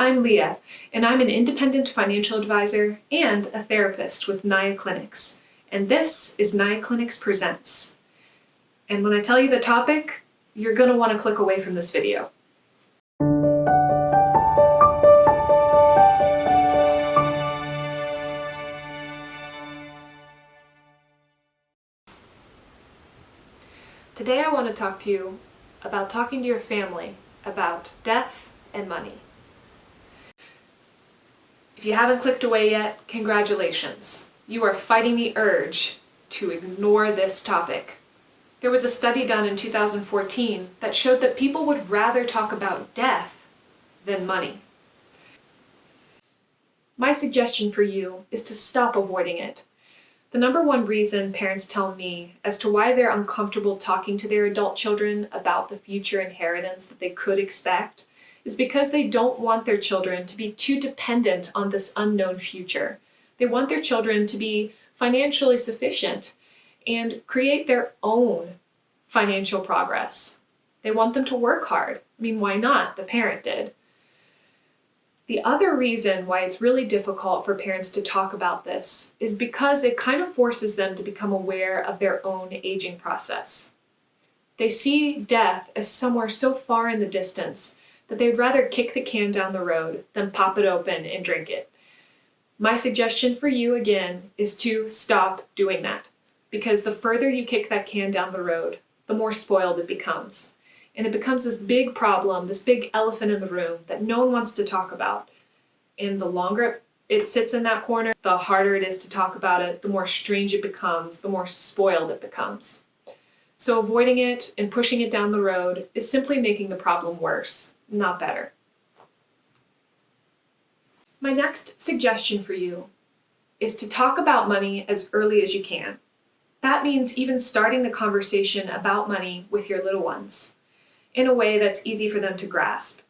I'm Leah, and I'm an independent financial advisor and a therapist with Naya Clinics. And this is Naya Clinics Presents. And when I tell you the topic, you're going to want to click away from this video. Today I want to talk to you about talking to your family about death and money. If you haven't clicked away yet, congratulations. You are fighting the urge to ignore this topic. There was a study done in 2014 that showed that people would rather talk about death than money. My suggestion for you is to stop avoiding it. The number one reason parents tell me as to why they're uncomfortable talking to their adult children about the future inheritance that they could expect is because they don't want their children to be too dependent on this unknown future. They want their children to be financially sufficient and create their own financial progress. They want them to work hard. I mean, why not? The parent did. The other reason why it's really difficult for parents to talk about this is because it kind of forces them to become aware of their own aging process. They see death as somewhere so far in the distance that they'd rather kick the can down the road than pop it open and drink it. My suggestion for you again is to stop doing that, because the further you kick that can down the road, the more spoiled it becomes. And it becomes this big problem, this big elephant in the room that no one wants to talk about. And the longer it sits in that corner, the harder it is to talk about it, the more strange it becomes, the more spoiled it becomes. So avoiding it and pushing it down the road is simply making the problem worse, not better. My next suggestion for you is to talk about money as early as you can. That means even starting the conversation about money with your little ones in a way that's easy for them to grasp.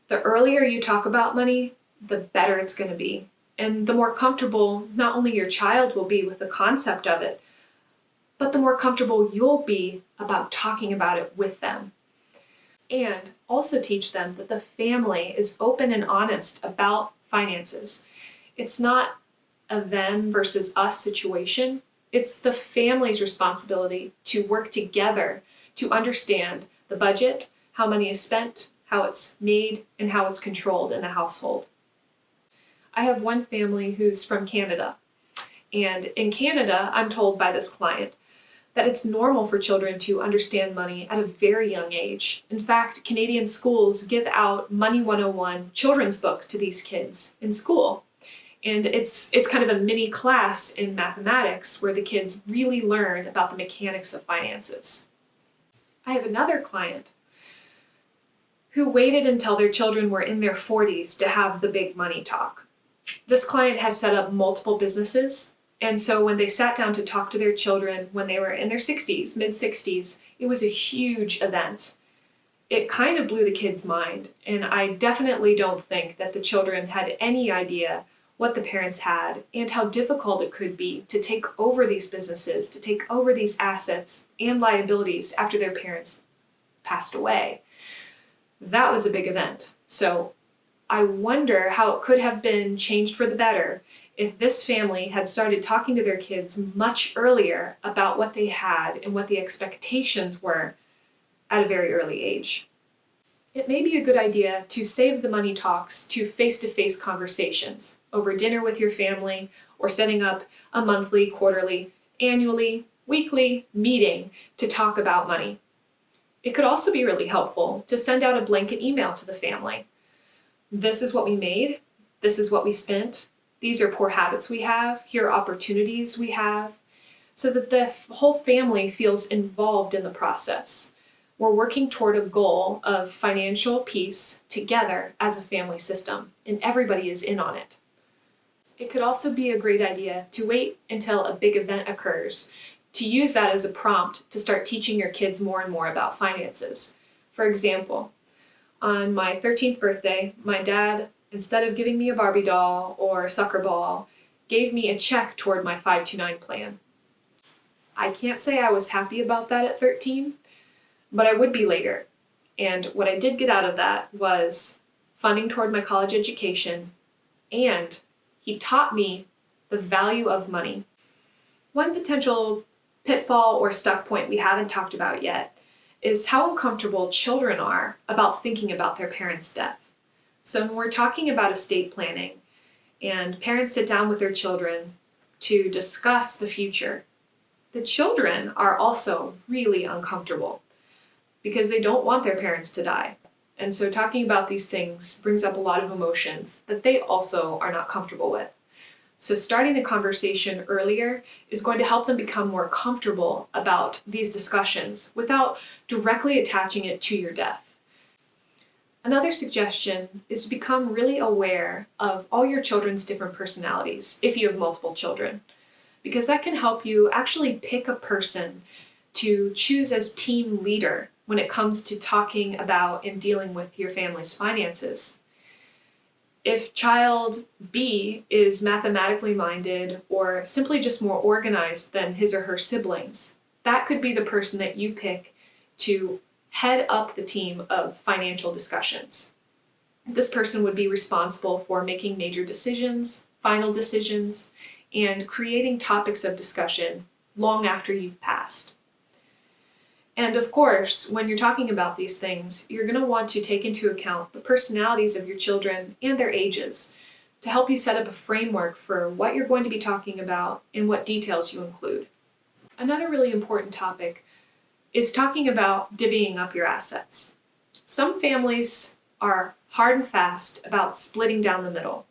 The earlier you talk about money, the better it's going to be. And the more comfortable not only your child will be with the concept of it, but the more comfortable you'll be about talking about it with them. And also teach them that the family is open and honest about finances. It's not a them versus us situation. It's the family's responsibility to work together to understand the budget, how money is spent, how it's made, and how it's controlled in the household. I have one family who's from Canada. And in Canada, I'm told by this client that it's normal for children to understand money at a very young age. In fact, Canadian schools give out Money 101 children's books to these kids in school. And it's kind of a mini class in mathematics where the kids really learn about the mechanics of finances. I have another client who waited until their children were in their 40s to have the big money talk. This client has set up multiple businesses, and so when they sat down to talk to their children when they were in their 60s, mid-60s, it was a huge event. It kind of blew the kids' mind, and I definitely don't think that the children had any idea what the parents had and how difficult it could be to take over these businesses, to take over these assets and liabilities after their parents passed away. That was a big event. So I wonder how it could have been changed for the better if this family had started talking to their kids much earlier about what they had and what the expectations were at a very early age. It may be a good idea to save the money talks to face-to-face conversations over dinner with your family or setting up a monthly, quarterly, annually, weekly meeting to talk about money. It could also be really helpful to send out a blanket email to the family. This is what we made. This is what we spent. These are poor habits we have. Here are opportunities we have, so that the whole family feels involved in the process. We're working toward a goal of financial peace together as a family system, and everybody is in on it. It could also be a great idea to wait until a big event occurs, to use that as a prompt to start teaching your kids more and more about finances. For example, on my 13th birthday, my dad, instead of giving me a Barbie doll or a soccer ball, gave me a check toward my 529 plan. I can't say I was happy about that at 13, but I would be later. And what I did get out of that was funding toward my college education, and he taught me the value of money. One potential pitfall or stuck point we haven't talked about yet is how uncomfortable children are about thinking about their parents' death. So when we're talking about estate planning and parents sit down with their children to discuss the future, the children are also really uncomfortable because they don't want their parents to die. And so talking about these things brings up a lot of emotions that they also are not comfortable with. So starting the conversation earlier is going to help them become more comfortable about these discussions without directly attaching it to your death. Another suggestion is to become really aware of all your children's different personalities, if you have multiple children, because that can help you actually pick a person to choose as team leader when it comes to talking about and dealing with your family's finances. If child B is mathematically minded or simply just more organized than his or her siblings, that could be the person that you pick to head up the team of financial discussions. This person would be responsible for making major decisions, final decisions, and creating topics of discussion long after you've passed. And of course, when you're talking about these things, you're going to want to take into account the personalities of your children and their ages to help you set up a framework for what you're going to be talking about and what details you include. Another really important topic is talking about divvying up your assets. Some families are hard and fast about splitting down the middle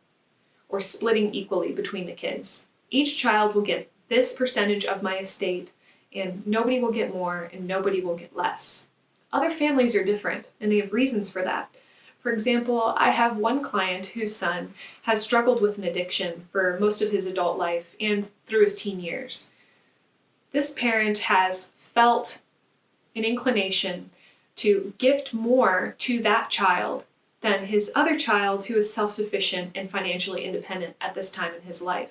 or splitting equally between the kids. Each child will get this percentage of my estate, and nobody will get more and nobody will get less. Other families are different, and they have reasons for that. For example, I have one client whose son has struggled with an addiction for most of his adult life and through his teen years. This parent has felt an inclination to gift more to that child than his other child who is self-sufficient and financially independent at this time in his life.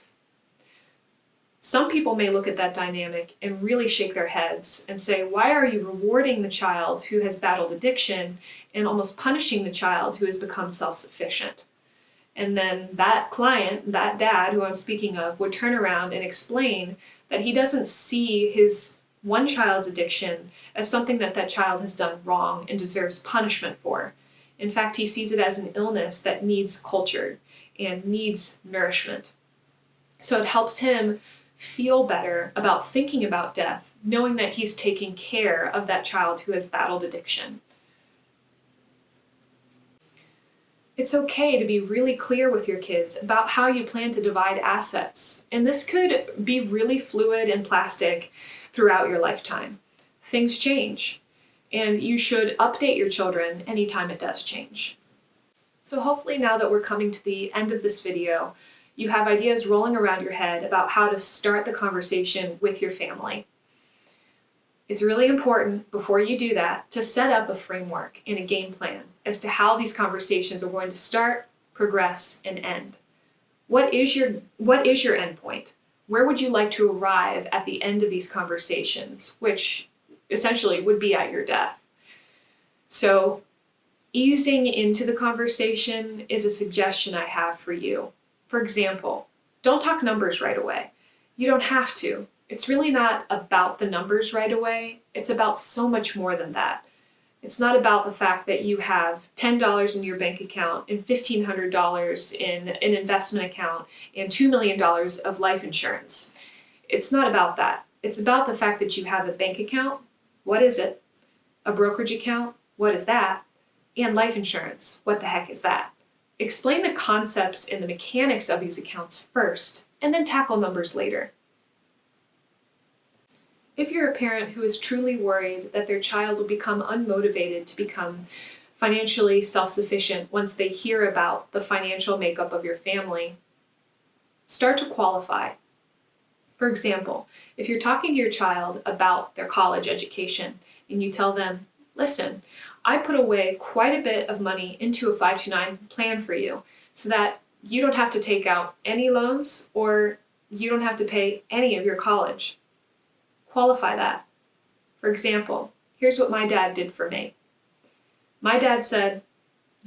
Some people may look at that dynamic and really shake their heads and say, why are you rewarding the child who has battled addiction and almost punishing the child who has become self-sufficient? And then that client, that dad who I'm speaking of, would turn around and explain that he doesn't see his one child's addiction as something that that child has done wrong and deserves punishment for. In fact, he sees it as an illness that needs culture and needs nourishment. So it helps him feel better about thinking about death, knowing that he's taking care of that child who has battled addiction. It's okay to be really clear with your kids about how you plan to divide assets, and this could be really fluid and plastic throughout your lifetime. Things change, and you should update your children anytime it does change. So hopefully now that we're coming to the end of this video, you have ideas rolling around your head about how to start the conversation with your family. It's really important before you do that to set up a framework and a game plan as to how these conversations are going to start, progress, and end. What is your end point? Where would you like to arrive at the end of these conversations, which essentially would be at your death? So easing into the conversation is a suggestion I have for you. For example, don't talk numbers right away. You don't have to. It's really not about the numbers right away. It's about so much more than that. It's not about the fact that you have $10 in your bank account and $1,500 in an investment account and $2 million of life insurance. It's not about that. It's about the fact that you have a bank account. What is it? A brokerage account? What is that? And life insurance. What the heck is that? Explain the concepts and the mechanics of these accounts first, and then tackle numbers later. If you're a parent who is truly worried that their child will become unmotivated to become financially self-sufficient once they hear about the financial makeup of your family, start to qualify. For example, if you're talking to your child about their college education and you tell them, listen, I put away quite a bit of money into a 529 plan for you so that you don't have to take out any loans or you don't have to pay any of your college. Qualify that. For example, here's what my dad did for me. My dad said,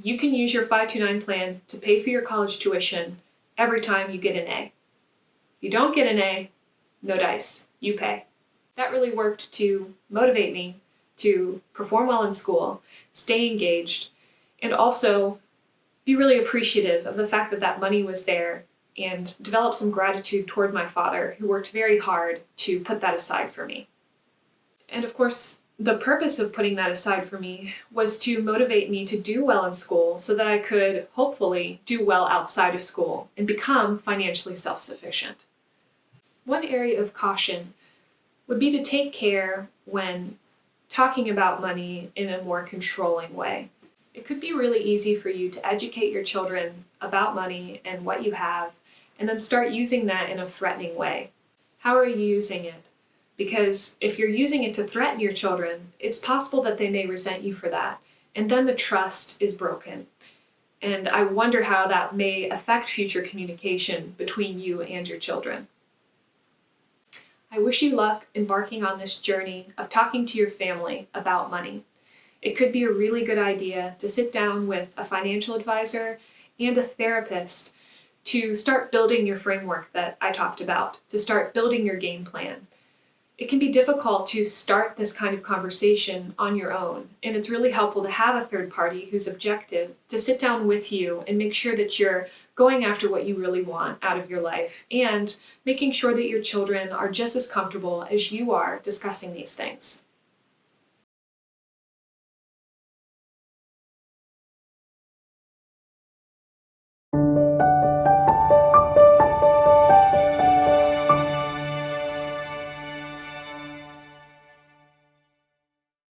you can use your 529 plan to pay for your college tuition every time you get an A. If you don't get an A, no dice, you pay. That really worked to motivate me to perform well in school, stay engaged, and also be really appreciative of the fact that that money was there and develop some gratitude toward my father, who worked very hard to put that aside for me. And of course, the purpose of putting that aside for me was to motivate me to do well in school so that I could hopefully do well outside of school and become financially self-sufficient. One area of caution would be to take care when talking about money in a more controlling way. It could be really easy for you to educate your children about money and what you have, and then start using that in a threatening way. How are you using it? Because if you're using it to threaten your children, it's possible that they may resent you for that, and then the trust is broken. And I wonder how that may affect future communication between you and your children. I wish you luck embarking on this journey of talking to your family about money. It could be a really good idea to sit down with a financial advisor and a therapist to start building your framework that I talked about, to start building your game plan. It can be difficult to start this kind of conversation on your own, and it's really helpful to have a third party who's objective to sit down with you and make sure that you're going after what you really want out of your life and making sure that your children are just as comfortable as you are discussing these things.